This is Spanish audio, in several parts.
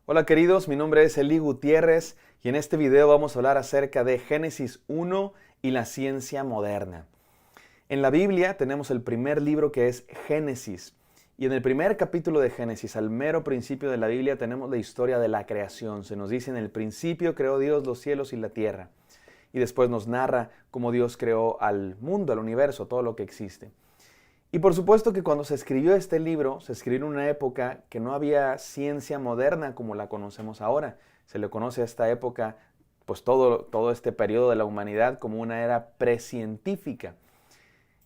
Hola queridos, mi nombre es Eli Gutiérrez y en este video vamos a hablar acerca de Génesis 1 y la ciencia moderna. En la Biblia tenemos el primer libro que es Génesis y en el primer capítulo de Génesis, al mero principio de la Biblia, tenemos la historia de la creación. Se nos dice: en el principio creó Dios los cielos y la tierra. Y después nos narra cómo Dios creó al mundo, al universo, todo lo que existe. Y por supuesto que cuando se escribió este libro, se escribió en una época que no había ciencia moderna como la conocemos ahora. Se le conoce a esta época, pues todo este periodo de la humanidad como una era precientífica.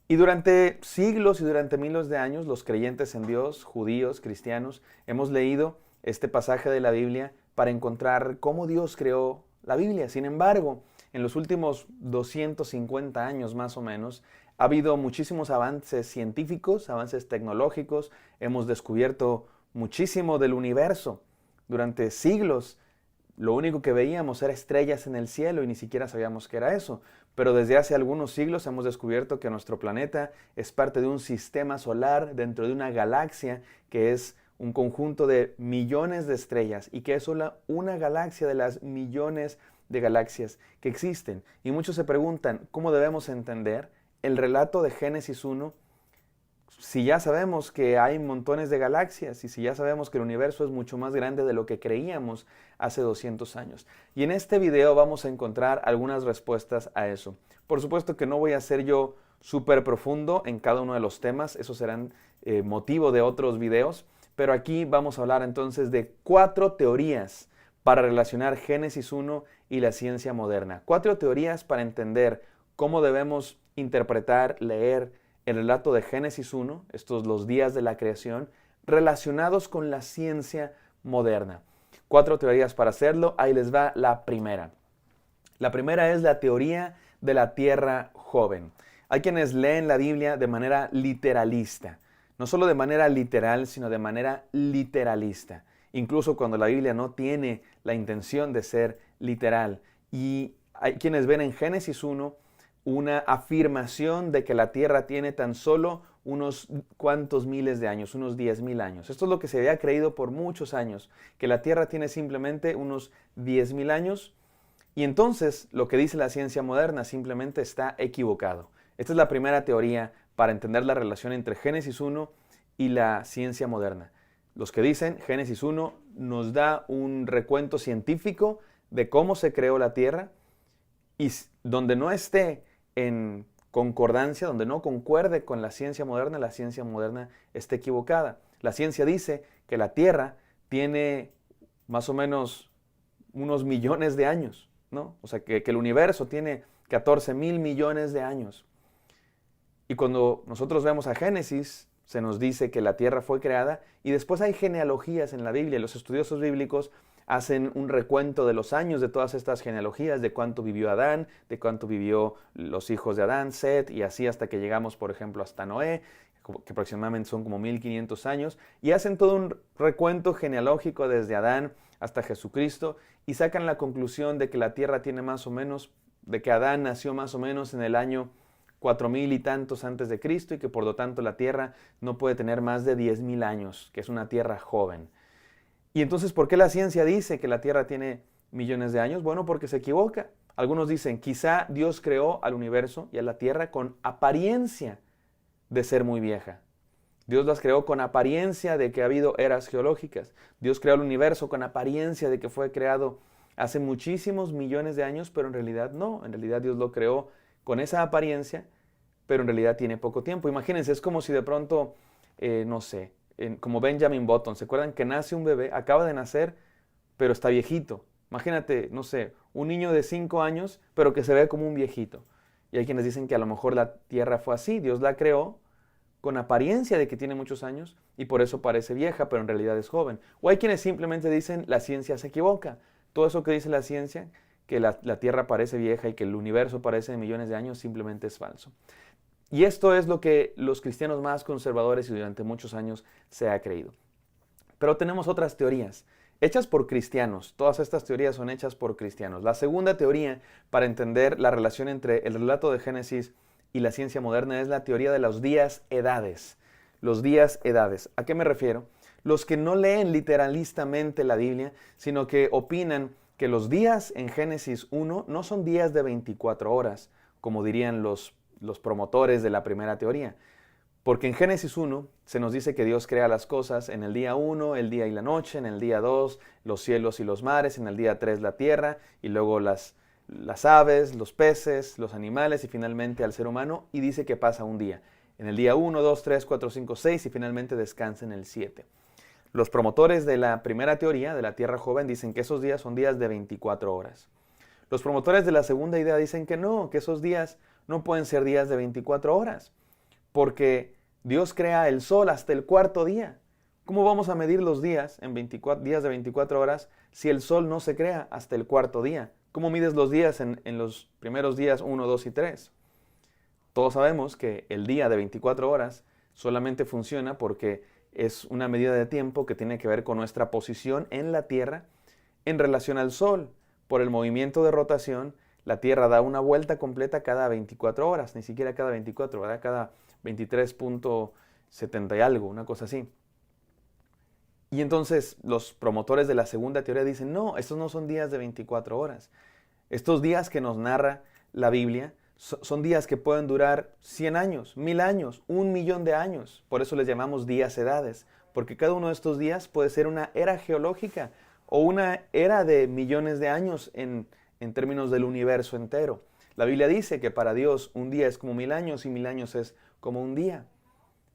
Y durante siglos y durante miles de años, los creyentes en Dios, judíos, cristianos, hemos leído este pasaje de la Biblia para encontrar cómo Dios creó la Biblia. Sin embargo, en los últimos 250 años más o menos, ha habido muchísimos avances científicos, avances tecnológicos. Hemos descubierto muchísimo del universo. Durante siglos, lo único que veíamos era estrellas en el cielo y ni siquiera sabíamos qué era eso. Pero desde hace algunos siglos hemos descubierto que nuestro planeta es parte de un sistema solar dentro de una galaxia que es un conjunto de millones de estrellas y que es solo una galaxia de las millones de galaxias que existen. Y muchos se preguntan, ¿cómo debemos entender el relato de Génesis 1 si ya sabemos que hay montones de galaxias y si ya sabemos que el universo es mucho más grande de lo que creíamos hace 200 años? Y en este video vamos a encontrar algunas respuestas a eso. Por supuesto que no voy a ser yo súper profundo en cada uno de los temas, esos serán motivo de otros videos, pero aquí vamos a hablar entonces de 4 teorías para relacionar Génesis 1 y la ciencia moderna. 4 teorías para entender cómo debemos interpretar, leer el relato de Génesis 1, estos los días de la creación, relacionados con la ciencia moderna. 4 teorías para hacerlo, ahí les va la primera. La primera es la teoría de la tierra joven. Hay quienes leen la Biblia de manera literalista, no solo de manera literal, sino de manera literalista, incluso cuando la Biblia no tiene la intención de ser literal. Y hay quienes ven en Génesis 1 una afirmación de que la Tierra tiene tan solo unos cuantos miles de años, unos 10,000 años. Esto es lo que se había creído por muchos años, que la Tierra tiene simplemente unos 10,000 años, y entonces lo que dice la ciencia moderna simplemente está equivocado. Esta es la primera teoría para entender la relación entre Génesis 1 y la ciencia moderna. Los que dicen Génesis 1 nos da un recuento científico de cómo se creó la Tierra, y donde no esté en concordancia, donde no concuerde con la ciencia moderna está equivocada. La ciencia dice que la Tierra tiene más o menos unos millones de años, ¿no? O sea, que el universo tiene 14,000 millones de años. Y cuando nosotros vemos a Génesis, se nos dice que la Tierra fue creada, y después hay genealogías en la Biblia. Los estudiosos bíblicos hacen un recuento de los años de todas estas genealogías, de cuánto vivió Adán, de cuánto vivió los hijos de Adán, Set, y así hasta que llegamos, por ejemplo, hasta Noé, que aproximadamente son como 1500 años, y hacen todo un recuento genealógico desde Adán hasta Jesucristo, y sacan la conclusión de que la Tierra tiene más o menos, de que Adán nació más o menos en el año 4,000 y tantos antes de Cristo, y que por lo tanto la Tierra no puede tener más de 10,000 años, que es una Tierra joven. Y entonces, ¿por qué la ciencia dice que la Tierra tiene millones de años? Bueno, porque se equivoca. Algunos dicen, quizá Dios creó al universo y a la Tierra con apariencia de ser muy vieja. Dios las creó con apariencia de que ha habido eras geológicas. Dios creó el universo con apariencia de que fue creado hace muchísimos millones de años, pero en realidad no. En realidad Dios lo creó con esa apariencia, pero en realidad tiene poco tiempo. Imagínense, es como si de pronto, no sé, como Benjamin Button, ¿se acuerdan que nace un bebé, acaba de nacer, pero está viejito? Imagínate, no sé, un niño de 5 años, pero que se ve como un viejito. Y hay quienes dicen que a lo mejor la Tierra fue así, Dios la creó con apariencia de que tiene muchos años y por eso parece vieja, pero en realidad es joven. O hay quienes simplemente dicen la ciencia se equivoca. Todo eso que dice la ciencia, que la Tierra parece vieja y que el universo parece de millones de años, simplemente es falso. Y esto es lo que los cristianos más conservadores y durante muchos años se ha creído. Pero tenemos otras teorías, hechas por cristianos. Todas estas teorías son hechas por cristianos. La segunda teoría para entender la relación entre el relato de Génesis y la ciencia moderna es la teoría de los días-edades. Los días-edades. ¿A qué me refiero? los que no leen literalistamente la Biblia, sino que opinan que los días en Génesis 1 no son días de 24 horas, como dirían los promotores de la primera teoría. Porque en Génesis 1 se nos dice que Dios crea las cosas en el día 1, el día y la noche, en el día 2, los cielos y los mares, en el día 3, la tierra, y luego las aves, los peces, los animales y finalmente al ser humano, y dice que pasa un día. En el día 1, 2, 3, 4, 5, 6 y finalmente descansa en el 7. Los promotores de la primera teoría, de la Tierra joven, dicen que esos días son días de 24 horas. Los promotores de la segunda idea dicen que no, que esos días no pueden ser días de 24 horas, porque Dios crea el sol hasta el cuarto día. ¿Cómo vamos a medir los días en días de 24 horas si el sol no se crea hasta el cuarto día? ¿Cómo mides los días en los primeros días 1, 2 y 3? Todos sabemos que el día de 24 horas solamente funciona porque es una medida de tiempo que tiene que ver con nuestra posición en la Tierra en relación al Sol. Por el movimiento de rotación, la Tierra da una vuelta completa cada 24 horas, ni siquiera cada 24, ¿verdad? Cada 23.70 y algo, una cosa así. Y entonces los promotores de la segunda teoría dicen, no, estos no son días de 24 horas. Estos días que nos narra la Biblia son días que pueden durar 100 años, 1000 años, 1.000.000 de años. Por eso les llamamos días edades, porque cada uno de estos días puede ser una era geológica o una era de millones de años en términos del universo entero. La Biblia dice que para Dios un día es como 1000 años y 1000 años es como un día.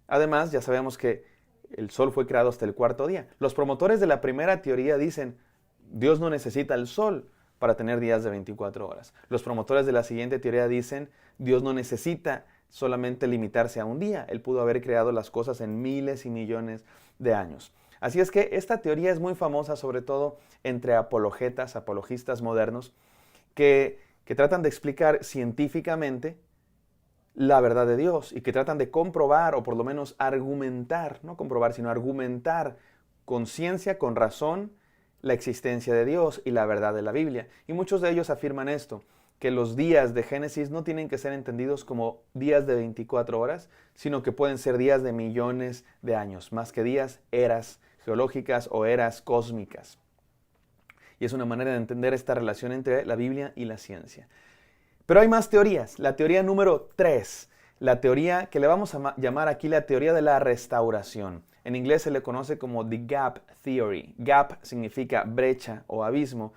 Además, ya sabemos que el sol fue creado hasta el cuarto día. Los promotores de la primera teoría dicen, Dios no necesita el sol para tener días de 24 horas. Los promotores de la siguiente teoría dicen, Dios no necesita solamente limitarse a un día. Él pudo haber creado las cosas en miles y millones de años. Así es que esta teoría es muy famosa, sobre todo entre apologistas modernos, que tratan de explicar científicamente la verdad de Dios y que tratan de comprobar o por lo menos argumentar, no comprobar, sino argumentar con ciencia, con razón, la existencia de Dios y la verdad de la Biblia. Y muchos de ellos afirman esto, que los días de Génesis no tienen que ser entendidos como días de 24 horas, sino que pueden ser días de millones de años, más que días, eras geológicas o eras cósmicas. Y es una manera de entender esta relación entre la Biblia y la ciencia. Pero hay más teorías. La teoría número 3, la teoría que le vamos a llamar aquí la teoría de la restauración. En inglés se le conoce como The Gap Theory. Gap significa brecha o abismo.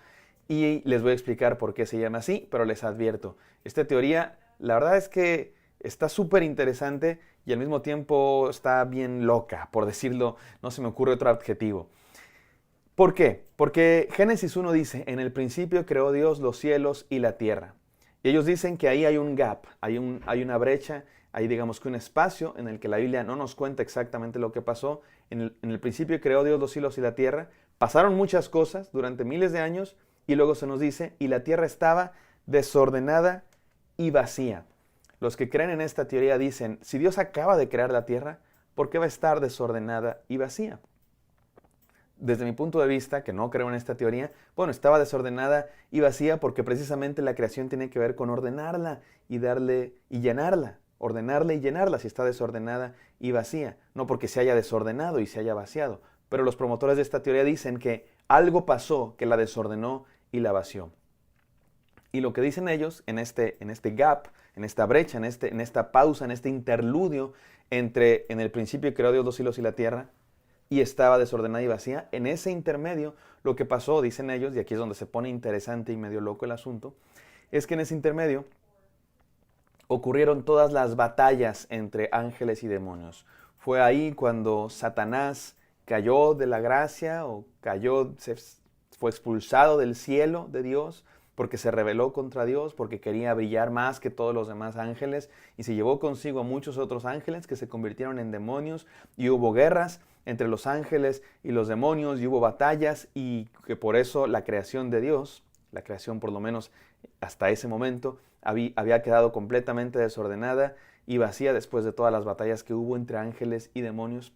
Y les voy a explicar por qué se llama así, pero les advierto. Esta teoría, la verdad es que está súper interesante y al mismo tiempo está bien loca, por decirlo, no se me ocurre otro adjetivo. ¿Por qué? Porque Génesis 1 dice, en el principio creó Dios los cielos y la tierra. Y ellos dicen que ahí hay un gap, hay una brecha, hay digamos que un espacio en el que la Biblia no nos cuenta exactamente lo que pasó. En el principio creó Dios los cielos y la tierra. Pasaron muchas cosas durante miles de años y luego se nos dice, y la tierra estaba desordenada y vacía. Los que creen en esta teoría dicen, si Dios acaba de crear la tierra, ¿por qué va a estar desordenada y vacía? Desde mi punto de vista, que no creo en esta teoría, bueno, estaba desordenada y vacía porque precisamente la creación tiene que ver con ordenarla y llenarla. Ordenarla y llenarla si está desordenada y vacía. No porque se haya desordenado y se haya vaciado. Pero los promotores de esta teoría dicen que algo pasó que la desordenó y la vació. Y lo que dicen ellos en este gap, en esta brecha, en esta pausa, en este interludio entre en el principio creó Dios los cielos y la tierra, y estaba desordenada y vacía. En ese intermedio, lo que pasó, dicen ellos, y aquí es donde se pone interesante y medio loco el asunto, es que en ese intermedio ocurrieron todas las batallas entre ángeles y demonios. Fue ahí cuando Satanás cayó de la gracia o fue expulsado del cielo de Dios porque se rebeló contra Dios, porque quería brillar más que todos los demás ángeles y se llevó consigo a muchos otros ángeles que se convirtieron en demonios y hubo guerras entre los ángeles y los demonios y hubo batallas y que por eso la creación de Dios, la creación por lo menos hasta ese momento, había quedado completamente desordenada y vacía después de todas las batallas que hubo entre ángeles y demonios.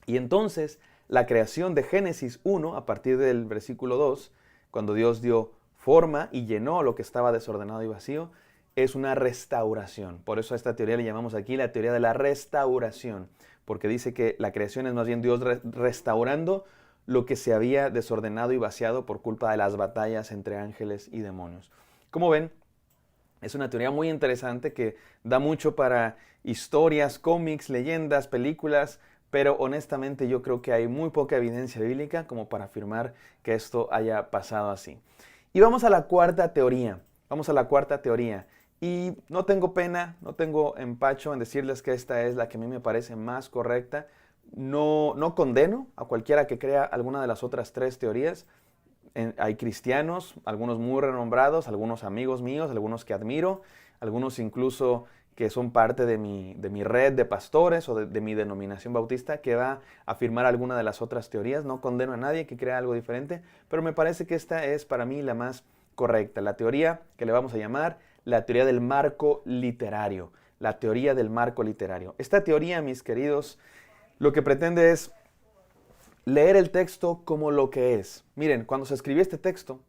Y entonces la creación de Génesis 1, a partir del versículo 2, cuando Dios dio forma y llenó lo que estaba desordenado y vacío, es una restauración. Por eso a esta teoría le llamamos aquí la teoría de la restauración. porque dice que la creación es más bien Dios restaurando lo que se había desordenado y vaciado por culpa de las batallas entre ángeles y demonios. Como ven, es una teoría muy interesante que da mucho para historias, cómics, leyendas, películas, pero honestamente yo creo que hay muy poca evidencia bíblica como para afirmar que esto haya pasado así. Y vamos a la cuarta teoría. Vamos a la cuarta teoría. Y no tengo pena, no tengo empacho en decirles que esta es la que a mí me parece más correcta. No condeno a cualquiera que crea alguna de las otras tres teorías. Hay cristianos, algunos muy renombrados, algunos amigos míos, algunos que admiro, algunos incluso que son parte de mi red de pastores o de mi denominación bautista, que va a afirmar alguna de las otras teorías. No condeno a nadie que crea algo diferente, pero me parece que esta es para mí la más correcta. La teoría que le vamos a llamar la teoría del marco literario. La teoría del marco literario. Esta teoría, mis queridos, lo que pretende es leer el texto como lo que es. Miren, cuando se escribió este texto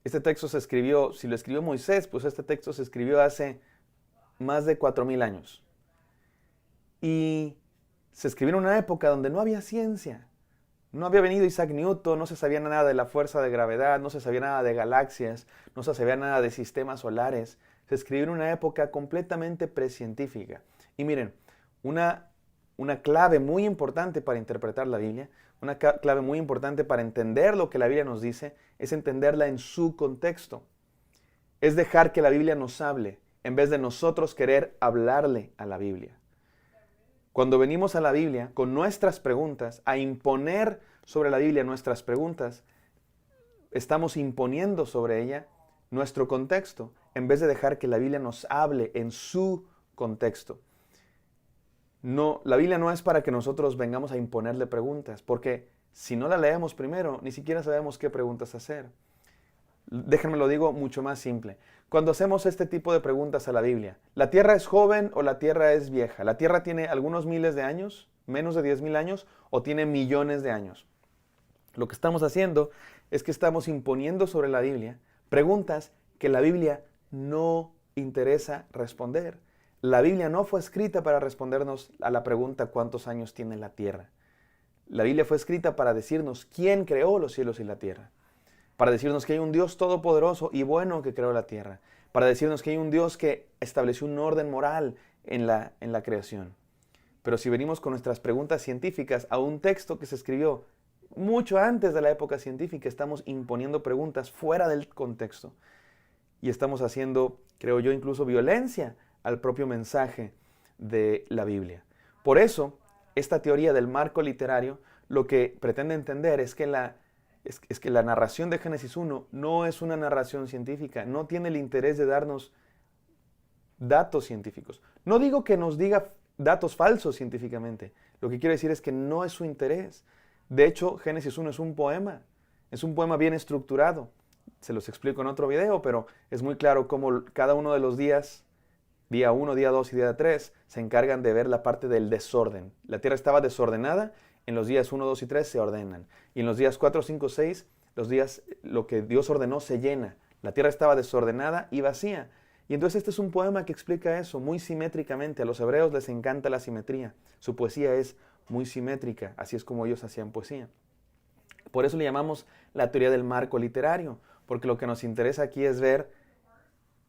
se escribió, si lo escribió Moisés, pues este texto se escribió hace más de 4000 años. Y se escribió en una época donde no había ciencia. No había venido Isaac Newton, no se sabía nada de la fuerza de gravedad, no se sabía nada de galaxias, no se sabía nada de sistemas solares. Se escribió en una época completamente precientífica. Y miren, una clave muy importante para interpretar la Biblia, una clave muy importante para entender lo que la Biblia nos dice, es entenderla en su contexto. Es dejar que la Biblia nos hable, en vez de nosotros querer hablarle a la Biblia. Cuando venimos a la Biblia con nuestras preguntas, a imponer sobre la Biblia nuestras preguntas, estamos imponiendo sobre ella nuestro contexto, en vez de dejar que la Biblia nos hable en su contexto. No, la Biblia no es para que nosotros vengamos a imponerle preguntas, porque si no la leemos primero, ni siquiera sabemos qué preguntas hacer. Déjenme lo digo mucho más simple. Cuando hacemos este tipo de preguntas a la Biblia, ¿la Tierra es joven o la Tierra es vieja? ¿La Tierra tiene algunos miles de años, menos de 10,000 años, o tiene millones de años? Lo que estamos haciendo es que estamos imponiendo sobre la Biblia preguntas que la Biblia no interesa responder. La Biblia no fue escrita para respondernos a la pregunta ¿cuántos años tiene la Tierra? La Biblia fue escrita para decirnos quién creó los cielos y la tierra. Para decirnos que hay un Dios todopoderoso y bueno que creó la tierra. Para decirnos que hay un Dios que estableció un orden moral en la creación. Pero si venimos con nuestras preguntas científicas a un texto que se escribió mucho antes de la época científica, estamos imponiendo preguntas fuera del contexto. Y estamos haciendo, creo yo, incluso violencia al propio mensaje de la Biblia. Por eso, esta teoría del marco literario lo que pretende entender es que la narración de Génesis 1 no es una narración científica, no tiene el interés de darnos datos científicos. No digo que nos diga datos falsos científicamente, lo que quiero decir es que no es su interés. De hecho, Génesis 1 es un poema bien estructurado. Se los explico en otro video, pero es muy claro cómo cada uno de los días, día 1, día 2 y día 3, se encargan de ver la parte del desorden. La tierra estaba desordenada, en los días 1, 2 y 3 se ordenan. Y en los días 4, 5, 6, los días, lo que Dios ordenó se llena. La tierra estaba desordenada y vacía. Y entonces este es un poema que explica eso muy simétricamente. A los hebreos les encanta la simetría. Su poesía es muy simétrica, así es como ellos hacían poesía. Por eso le llamamos la teoría del marco literario, porque lo que nos interesa aquí es ver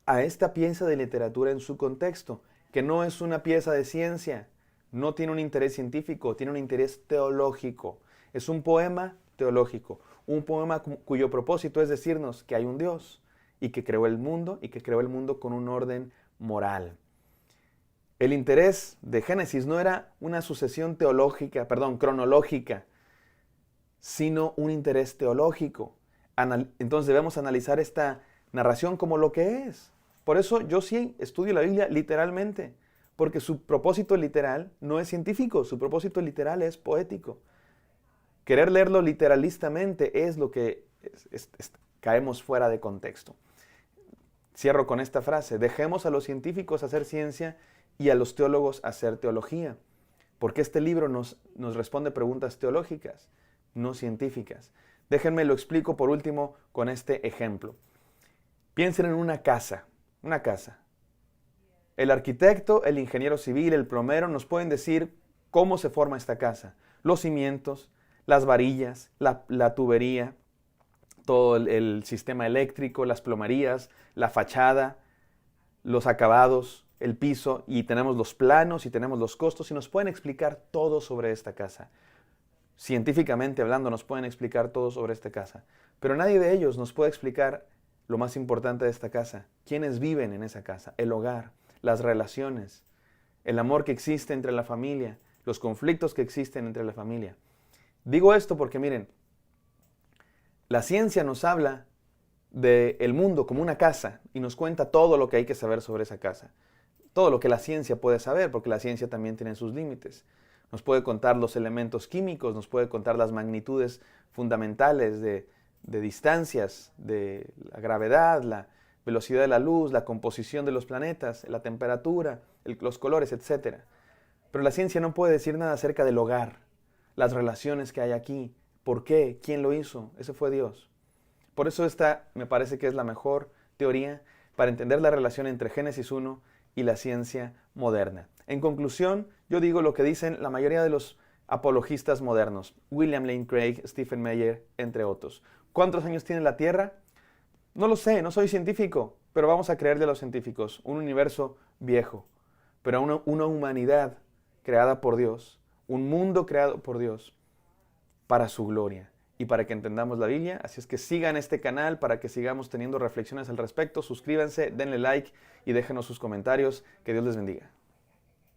a esta pieza de literatura en su contexto, que no es una pieza de ciencia, no tiene un interés científico, tiene un interés teológico. Es un poema teológico, un poema cuyo propósito es decirnos que hay un Dios y que creó el mundo y que creó el mundo con un orden moral. El interés de Génesis no era una sucesión cronológica, sino un interés teológico. Entonces debemos analizar esta narración como lo que es. Por eso yo sí estudio la Biblia literalmente, porque su propósito literal no es científico, su propósito literal es poético. Querer leerlo literalistamente es lo que caemos fuera de contexto. Cierro con esta frase: dejemos a los científicos hacer ciencia y a los teólogos hacer teología, porque este libro nos responde preguntas teológicas, no científicas. Déjenme lo explico por último con este ejemplo. Piensen en una casa. El arquitecto, el ingeniero civil, el plomero nos pueden decir cómo se forma esta casa. Los cimientos, las varillas, la tubería, todo el sistema eléctrico, las plomerías, la fachada, los acabados, el piso, y tenemos los planos y tenemos los costos, y nos pueden explicar todo sobre esta casa. Científicamente hablando, nos pueden explicar todo sobre esta casa. Pero nadie de ellos nos puede explicar lo más importante de esta casa: quiénes viven en esa casa, el hogar, las relaciones, el amor que existe entre la familia, los conflictos que existen entre la familia. Digo esto porque miren, la ciencia nos habla del mundo como una casa y nos cuenta todo lo que hay que saber sobre esa casa. Todo lo que la ciencia puede saber, porque la ciencia también tiene sus límites. Nos puede contar los elementos químicos, nos puede contar las magnitudes fundamentales de distancias, de la gravedad, la velocidad de la luz, la composición de los planetas, la temperatura, los colores, etc. Pero la ciencia no puede decir nada acerca del hogar, las relaciones que hay aquí, por qué, quién lo hizo. Ese fue Dios. Por eso esta me parece que es la mejor teoría para entender la relación entre Génesis 1 y la ciencia moderna. En conclusión, yo digo lo que dicen la mayoría de los apologistas modernos: William Lane Craig, Stephen Meyer, entre otros. ¿Cuántos años tiene la Tierra? No lo sé, no soy científico, pero vamos a creerle a los científicos. Un universo viejo, pero una humanidad creada por Dios, un mundo creado por Dios para su gloria y para que entendamos la Biblia. Así es que sigan este canal para que sigamos teniendo reflexiones al respecto. Suscríbanse, denle like y déjenos sus comentarios. Que Dios les bendiga.